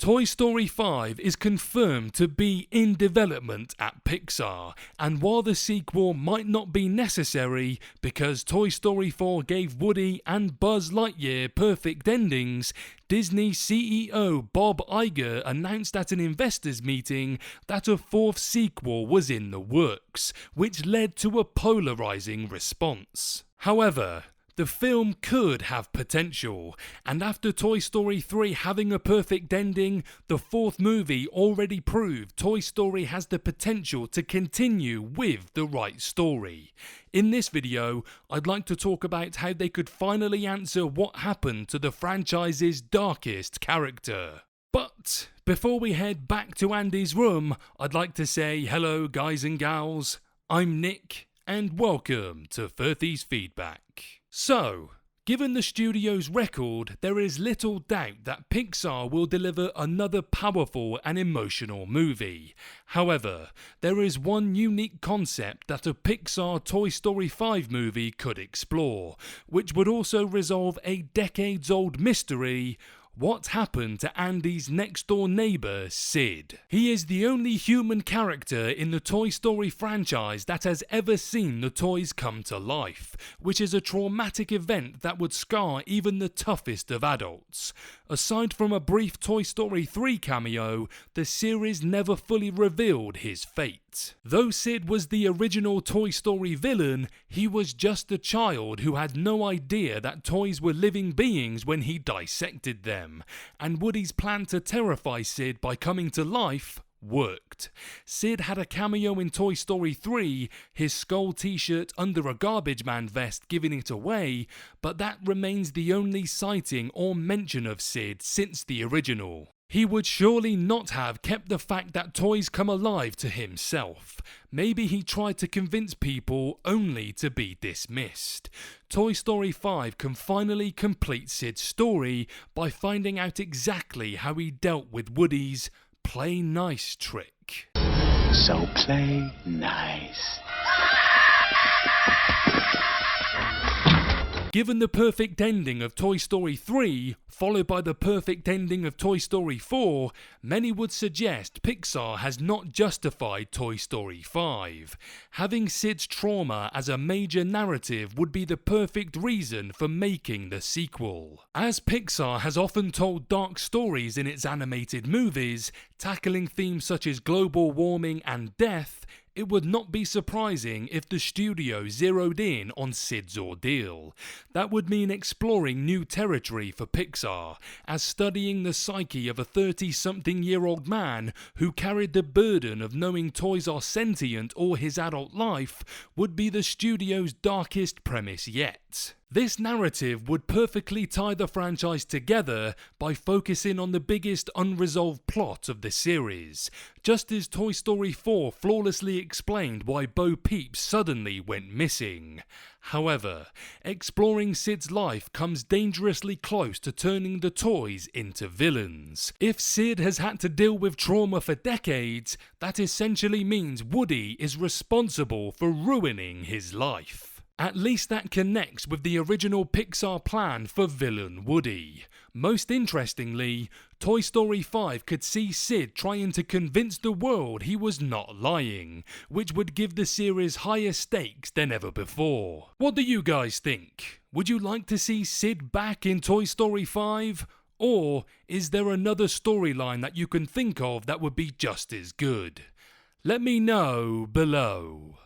Toy Story 5 is confirmed to be in development at Pixar, and while the sequel might not be necessary because Toy Story 4 gave Woody and Buzz Lightyear perfect endings, Disney CEO Bob Iger announced at an investors meeting that a fourth sequel was in the works, which led to a polarizing response. However, the film could have potential, and after Toy Story 3 having a perfect ending, the fourth movie already proved Toy Story has the potential to continue with the right story. In this video, I'd like to talk about how they could finally answer what happened to the franchise's darkest character. But before we head back to Andy's room, I'd like to say hello guys and gals, I'm Nick, and welcome to 30's Feedback. So, given the studio's record, there is little doubt that Pixar will deliver another powerful and emotional movie. However, there is one unique concept that a Pixar Toy Story 5 movie could explore, which would also resolve a decades-old mystery. What happened to Andy's next-door neighbour, Sid? He is the only human character in the Toy Story franchise that has ever seen the toys come to life, which is a traumatic event that would scar even the toughest of adults. Aside from a brief Toy Story 3 cameo, the series never fully revealed his fate. Though Sid was the original Toy Story villain, he was just a child who had no idea that toys were living beings when he dissected them, and Woody's plan to terrify Sid by coming to life worked. Sid had a cameo in Toy Story 3, his skull t-shirt under a garbage man vest giving it away, but that remains the only sighting or mention of Sid since the original. He would surely not have kept the fact that toys come alive to himself. Maybe he tried to convince people only to be dismissed. Toy Story 5 can finally complete Sid's story by finding out exactly how he dealt with Woody's play nice trick. So play nice. Given the perfect ending of Toy Story 3, followed by the perfect ending of Toy Story 4, many would suggest Pixar has not justified Toy Story 5. Having Sid's trauma as a major narrative would be the perfect reason for making the sequel. As Pixar has often told dark stories in its animated movies, tackling themes such as global warming and death, it would not be surprising if the studio zeroed in on Sid's ordeal. That would mean exploring new territory for Pixar, as studying the psyche of a 30-something-year-old man who carried the burden of knowing toys are sentient all his adult life would be the studio's darkest premise yet. This narrative would perfectly tie the franchise together by focusing on the biggest unresolved plot of the series, just as Toy Story 4 flawlessly explained why Bo Peep suddenly went missing. However, exploring Sid's life comes dangerously close to turning the toys into villains. If Sid has had to deal with trauma for decades, that essentially means Woody is responsible for ruining his life. At least that connects with the original Pixar plan for villain Woody. Most interestingly, Toy Story 5 could see Sid trying to convince the world he was not lying, which would give the series higher stakes than ever before. What do you guys think? Would you like to see Sid back in Toy Story 5? Or is there another storyline that you can think of that would be just as good? Let me know below.